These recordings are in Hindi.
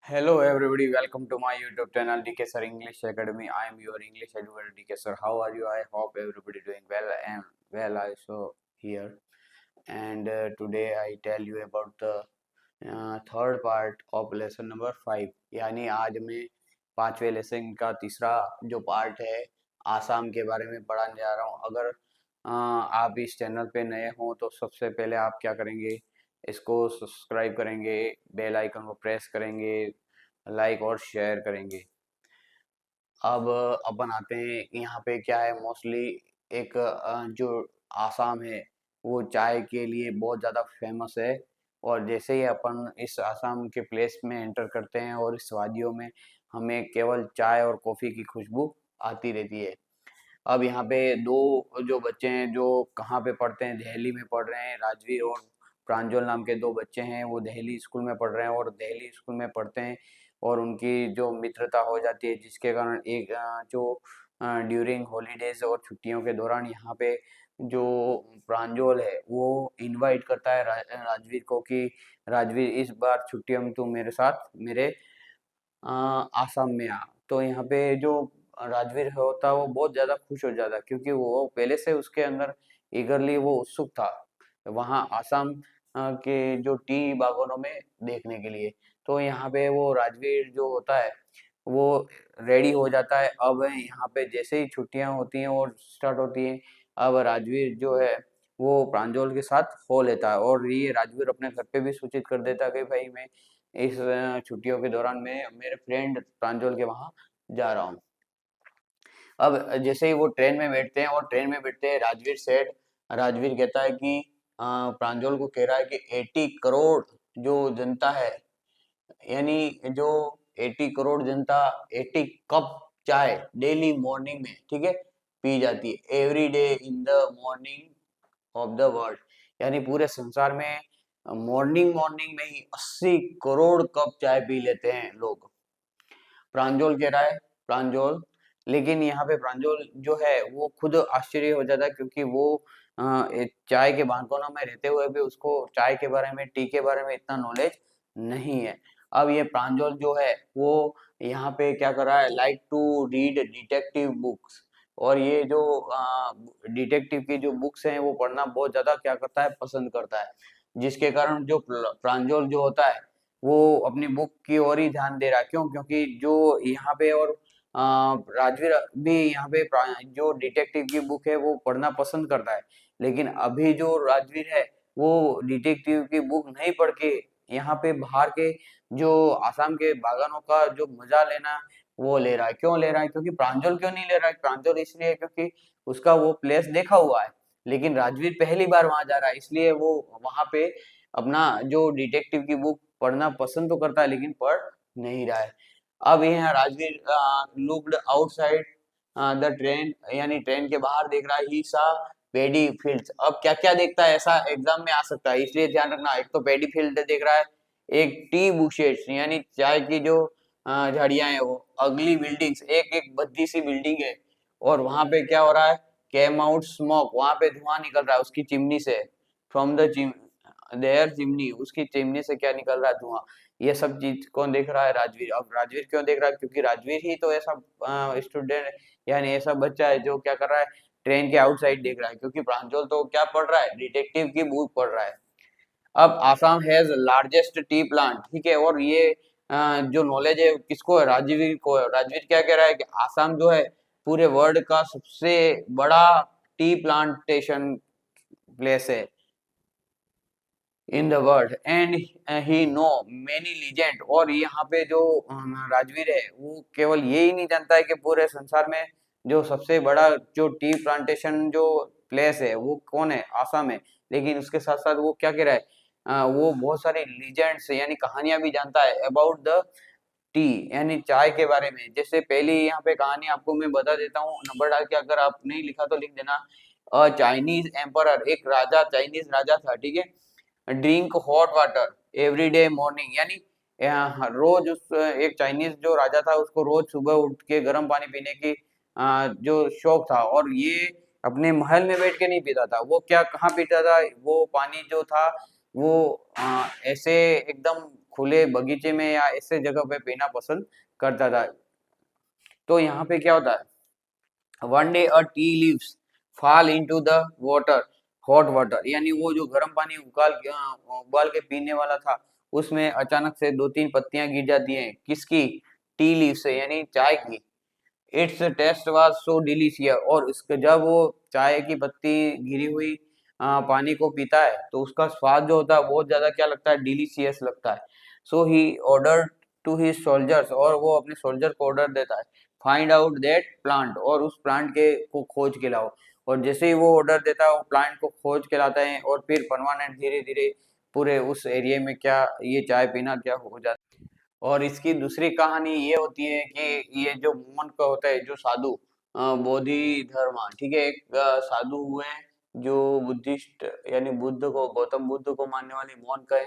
Hello everybody, welcome to my YouTube channel DK Sir English Academy. I am your English educator DK Sir. How are you? I hope everybody doing well. I am well also here. And today I tell you about the third part of lesson number 5. यानी आज मैं पांचवे लेसन का तीसरा जो पार्ट है आसाम के बारे में पढ़ाने जा रहा हूँ। अगर आप इस चैनल पे नए हो तो सबसे पहले आप क्या करेंगे, इसको सब्सक्राइब करेंगे, बेल आइकन को प्रेस करेंगे, लाइक और शेयर करेंगे। अब अपन आते हैं यहाँ पे क्या है, मोस्टली एक जो आसाम है वो चाय के लिए बहुत ज़्यादा फेमस है। और जैसे ही अपन इस आसाम के प्लेस में एंटर करते हैं और इस वादियों में हमें केवल चाय और कॉफ़ी की खुशबू आती रहती है। अब यहाँ पे दो जो बच्चे हैं जो कहाँ पे पढ़ते हैं, दिल्ली में पढ़ रहे हैं। राजवीर और प्रांजल नाम के दो बच्चे हैं, वो दिल्ली स्कूल में पढ़ रहे हैं और दिल्ली स्कूल में पढ़ते हैं और उनकी जो मित्रता हो जाती है, जिसके कारण एक जो ड्यूरिंग हॉलीडेज और छुट्टियों के दौरान यहाँ पे जो प्रांजल है वो इनवाइट करता है राजवीर को कि राजवीर इस बार छुट्टियों में तू मेरे साथ मेरे आसाम में आ। तो यहाँ पे जो राजवीर होता है वो बहुत ज़्यादा खुश हो जाता है, क्योंकि वो पहले से उसके अंदर ईगरली वो उत्सुक था वहाँ आसाम के जो टी बागानों में देखने के लिए। तो यहाँ पे वो राजवीर जो होता है वो रेडी हो जाता है। अब यहाँ पे जैसे ही छुट्टियां होती हैं और स्टार्ट होती हैं, अब राजवीर जो है वो प्रांजल के साथ हो लेता है और ये राजवीर अपने घर पे भी सूचित कर देता है कि भाई मैं इस छुट्टियों के दौरान मैं मेरे फ्रेंड प्रांजल के वहाँ जा रहा हूँ। अब जैसे ही वो ट्रेन में बैठते हैं और ट्रेन में बैठते हैं, राजवीर कहता है कि प्रांजल को कह रहा है कि 80 करोड़ जो जनता है, यानी जो 80 करोड़ जनता 80 कप चाय डेली मॉर्निंग में, ठीक है, पी जाती है every day in the morning of the world. यानी पूरे संसार में मॉर्निंग मॉर्निंग में ही 80 करोड़ कप चाय पी लेते हैं लोग। प्रांजल कह रहा है, प्रांजल, लेकिन यहाँ पे प्रांजल जो है वो खुद आश्चर्य हो जाता है, क्योंकि वो चाय के बागानों में रहते हुए भी उसको चाय के बारे में, टी के बारे में इतना नॉलेज नहीं है। अब ये प्रांजल जो है वो यहाँ पे क्या कर रहा है, like to read detective books. और ये जो डिटेक्टिव की जो बुक्स हैं वो पढ़ना बहुत ज्यादा क्या करता है, पसंद करता है। जिसके कारण जो प्रांजल जो होता है वो अपनी बुक की ओर ही ध्यान दे रहा है। क्यों? क्योंकि जो यहाँ पे और राजवीर भी यहाँ पे जो डिटेक्टिव की बुक है वो पढ़ना पसंद करता है, लेकिन अभी जो राजवीर है वो डिटेक्टिव की बुक नहीं पढ़ के यहाँ पे बाहर के जो आसाम के बागानों का जो मजा लेना वो ले रहा है। क्यों ले रहा है? क्योंकि प्रांजल क्यों नहीं ले रहा है? प्रांजल इसलिए क्योंकि उसका वो प्लेस देखा हुआ है, लेकिन राजवीर पहली बार वहां जा रहा है, इसलिए वो वहां पे अपना जो डिटेक्टिव की बुक पढ़ना पसंद तो करता है लेकिन पढ़ नहीं रहा है। अब यहाँ Rajveer looked outside the train, यानी ट्रेन के बाहर देख रहा है। ही सा पेडी फील्ड्स। अब क्या क्या देखता है, ऐसा एग्जाम में आ सकता है, इसलिए ध्यान रखना। एक तो पेडी फील्ड देख रहा है, एक टी बुशेस यानी चाय की जो झाड़ियां हैं, वो अगली बिल्डिंग्स, एक एक भद्दी सी बिल्डिंग है और वहां पे क्या हो रहा है, केम आउट स्मोक, वहां पे धुआं निकल रहा है उसकी चिमनी से। फ्रॉम द देयर चिमनी, उसकी चिमनी से क्या निकल रहा है, धुआं। ये सब चीज कौन देख रहा है? राजवीर। अब राजवीर क्यों देख रहा है? क्योंकि राजवीर ही तो ऐसा स्टूडेंट यानी ऐसा बच्चा है जो क्या कर रहा है, ट्रेन के आउटसाइड देख रहा है। क्योंकि प्रांजल तो क्या पढ़ रहा है, डिटेक्टिव की बुक पढ़ रहा है। अब Assam has largest T plant, ठीक है, और ये जो नॉलेज है किसको है? राजवीर को है। राजवीर क्या कह रहा है कि आसाम जो है पूरे वर्ल्ड का सबसे बड़ा टी प्लांटेशन प्लेस है in the world and he know many legend. और यहाँ पे जो राजवीर है वो केवल ये ही नहीं जानता है कि पूरे संसार में जो सबसे बड़ा जो टी प्लांटेशन जो प्लेस है वो कौन है, आसाम है, लेकिन उसके साथ साथ वो क्या कह रहा है, वो बहुत सारे लीजेंड्स यानी कहानियां भी जानता है अबाउट द टी यानी चाय के बारे में। जैसे पहली यहाँ पे कहानी आपको मैं बता देता हूँ, नंबर डाल के, अगर आप नहीं लिखा तो लिख देना। चाइनीज एम्परर, एक राजा, चाइनीज राजा था, ठीक है, drink hot water every day morning, यानी रोज उस एक चाइनीज जो राजा था उसको रोज सुबह उठ के गर्म पानी पीने की जो शौक था। और ये अपने महल में बैठ के नहीं पीता था, वो क्या कहाँ पीता था, वो पानी जो था वो ऐसे एकदम खुले बगीचे में या ऐसे जगह पे पीना पसंद करता था। तो यहाँ पे क्या होता है, one day a tea leaves fall into the water, hot water, यानी वो जो गर्म पानी उबाल के पीने वाला था, उसमें अचानक से दो तीन पत्तियां गिर जाती हैं। किसकी? टी लीव से, यानी चाय की। Its taste was so delicious, और उसके जब वो चाय की पत्ती गिरी हुई पानी को पीता है तो उसका स्वाद जो होता है बहुत ज्यादा क्या लगता है, डिलीशियस लगता है। सो ही ऑर्डर टू हिज सोल्जर्स, और वो अपने सोल्जर को ऑर्डर देता है, फाइंड आउट दैट प्लांट, और उस प्लांट के को खोज के लाओ। और जैसे ही वो ऑर्डर देता है वो प्लांट को खोज के लाता है, और फिर परमानेंट धीरे धीरे पूरे उस एरिया में क्या ये चाय पीना क्या हो जाता है। और इसकी दूसरी कहानी ये होती है कि ये जो मोन का होता है, जो साधु बोधि धर्म, ठीक है, एक साधु हुए हैं जो बुद्धिस्ट, यानी बुद्ध को, गौतम बुद्ध को मानने वाले मोन का है।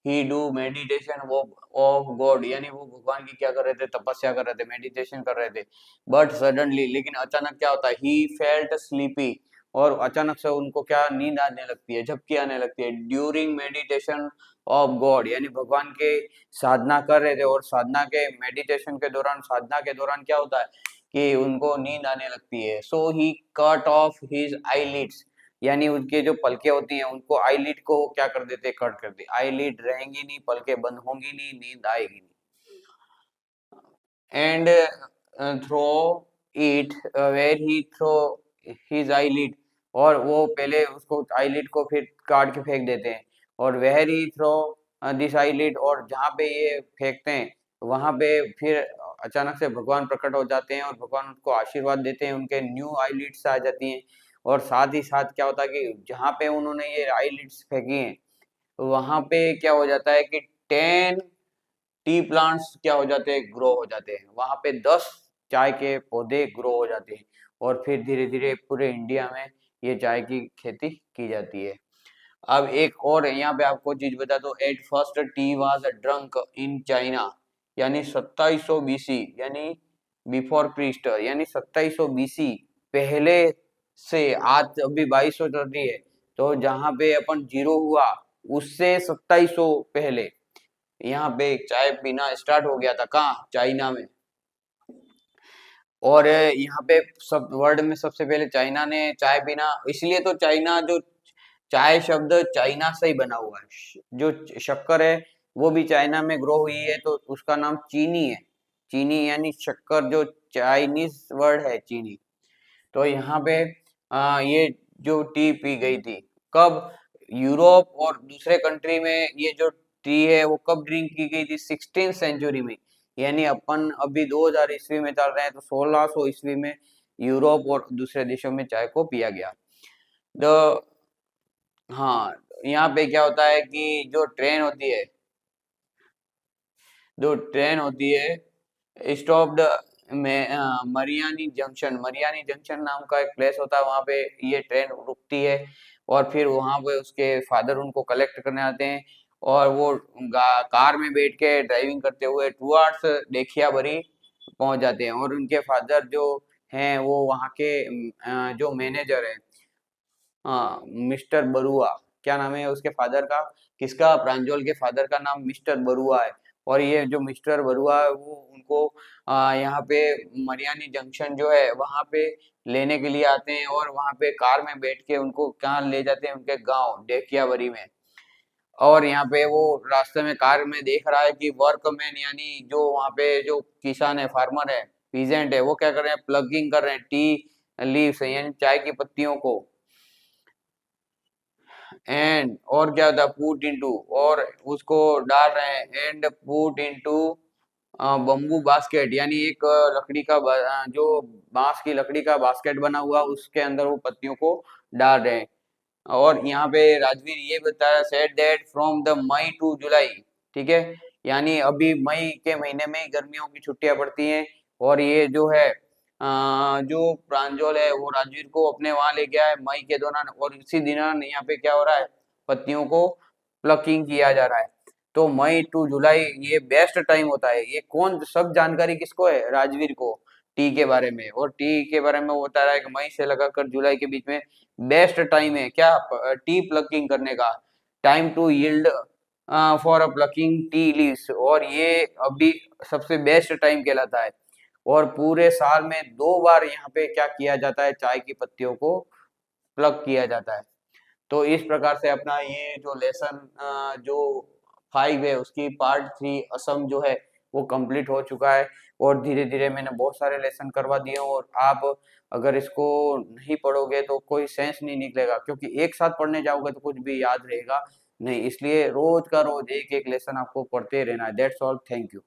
ही डू मेडिटेशन ऑफ गॉड, यानी वो भगवान की क्या कर रहे थे, तपस्या कर रहे थे, मेडिटेशन कर रहे थे। बट सडनली, लेकिन अचानक क्या होता है, ही फेल्ट स्लीपी, और अचानक से उनको क्या नींद आने लगती है, झपकी आने लगती है। ड्यूरिंग मेडिटेशन ऑफ गॉड, यानी भगवान के साधना कर रहे थे, और साधना के मेडिटेशन के दौरान, साधना के दौरान क्या होता है कि उनको नींद आने लगती है। सो ही कट ऑफ हिज आईलिड्स, यानी उनके जो पलके होती हैं उनको, आईलिड को क्या कर देते, कट कर दे। आईलिड रहेंगी नहीं, पलके बंद होंगी नहीं, नींद आएगी नहीं। And throw it where he throw his eyelid, और वो पहले उसको आईलिड को फिर काट के फेंक देते हैं। और where he throw this eyelid, और जहाँ पे ये फेंकते हैं वहां पे फिर अचानक से भगवान प्रकट हो जाते हैं, और भगवान उनको आशीर्वाद देते हैं, उनके न्यू आईलिड्स आ जाती हैं। और साथ ही साथ क्या होता है कि जहाँ पे उन्होंने ये आईलिड्स फेंकी हैं वहां पे क्या हो जाता है कि 10 टी प्लांट्स क्या हो जाते हैं, ग्रो हो जाते हैं। वहां पे 10 चाय के पौधे ग्रो हो जाते हैं, और फिर धीरे धीरे पूरे इंडिया में ये चाय की खेती की जाती है। अब एक और यहाँ पे आपको चीज बता दो, at first tea was drunk in China, यानी 2700 बीसी, यानी बिफोर क्रिस्ट, यानी 2700 बीसी पहले से, आज अभी 2200 चल रही है, तो जहाँ पे अपन जीरो हुआ उससे 2700 पहले यहाँ पे चाय पीना स्टार्ट हो गया था। कहाँ? चाइना में। और यहाँ पे सब वर्ल्ड में सबसे पहले चाइना ने चाय पीना, इसलिए तो चाइना, जो चाय शब्द चाइना से ही बना हुआ है। जो शक्कर है वो भी चाइना में ग्रो हुई है, तो उसका नाम चीनी है। चीनी यानी शक्कर, जो चाइनीज वर्ड है चीनी। तो यहाँ पे ये जो टी पी गई थी कब, यूरोप और दूसरे कंट्री में, ये जो टी है वो कब ड्रिंक की गई थी, 16th सेंचुरी में। यानी अपन अभी 2000 ईस्वी में चल रहे हैं, तो 1600 ईस्वी में यूरोप और दूसरे देशों में चाय को पिया गया। द हाँ, यहाँ पे क्या होता है कि जो ट्रेन होती है, जो ट्रेन होती है स्टॉप्ड में मरियानी जंक्शन, मरियानी जंक्शन नाम का एक प्लेस होता है, वहां पे ये ट्रेन रुकती है। और फिर वहां पे उसके फादर उनको कलेक्ट करने आते हैं, और वो कार में बैठ के ड्राइविंग करते हुए टुवर्ड्स देखियाबरी पहुंच जाते हैं। और उनके फादर जो हैं वो वहाँ के जो मैनेजर है, हाँ, मिस्टर बरुआ, क्या नाम है उसके फादर का, किसका, प्रांजल के फादर का नाम मिस्टर बरुआ है। और ये जो मिस्टर बरुआ है वो उनको यहाँ पे मरियानी जंक्शन जो है वहां पे लेने के लिए आते हैं, और वहां पे कार में बैठ के उनको कहाँ ले जाते हैं, उनके गांव डेकियाबरी में। और यहाँ पे वो रास्ते में कार में देख रहा है कि वर्कमैन, यानी जो वहाँ पे जो किसान है, फार्मर है, पीजेंट है, वो क्या कर रहे हैं, प्लगिंग कर रहे हैं टी लीव्स, यानी चाय की पत्तियों को। एंड और क्या होता है, पुट इनटू, और उसको डाल रहे हैं, and put into bamboo basket, यानी एक लकड़ी का जो बांस की लकड़ी का बास्केट बना हुआ, उसके अंदर वो पत्तियों को डाल रहे हैं। और यहाँ पे राजवीर ये बताया, said that from the May to July, ठीक है, यानी अभी मई के महीने में गर्मियों की छुट्टियां पड़ती हैं। और ये जो है जो प्रांजल है वो राजवीर को अपने वहां ले गया है मई के दौरान, और इसी दौरान यहाँ पे क्या हो रहा है, पत्तियों को प्लकिंग किया जा रहा है। तो मई टू जुलाई ये बेस्ट टाइम होता है। ये कौन, सब जानकारी किसको है, राजवीर को, टी के बारे में। और टी के बारे में वो बता रहा है कि मई से लगाकर जुलाई के बीच में बेस्ट टाइम है क्या, टी प्लकिंग करने का। Time to yield for plucking tea leaves, और ये अभी सबसे बेस्ट टाइम कहलाता है। और पूरे साल में 2 बार यहाँ पे क्या किया जाता है, चाय की पत्तियों को प्लग किया जाता है। तो इस प्रकार से अपना ये जो लेसन जो 5 है उसकी पार्ट 3 असम जो है वो कंप्लीट हो चुका है। और धीरे धीरे मैंने बहुत सारे लेसन करवा दिए हैं, और आप अगर इसको नहीं पढ़ोगे तो कोई सेंस नहीं निकलेगा, क्योंकि एक साथ पढ़ने जाओगे तो कुछ भी याद रहेगा नहीं। इसलिए रोज का रोज एक एक लेसन आपको पढ़ते रहना है। That's all, thank you.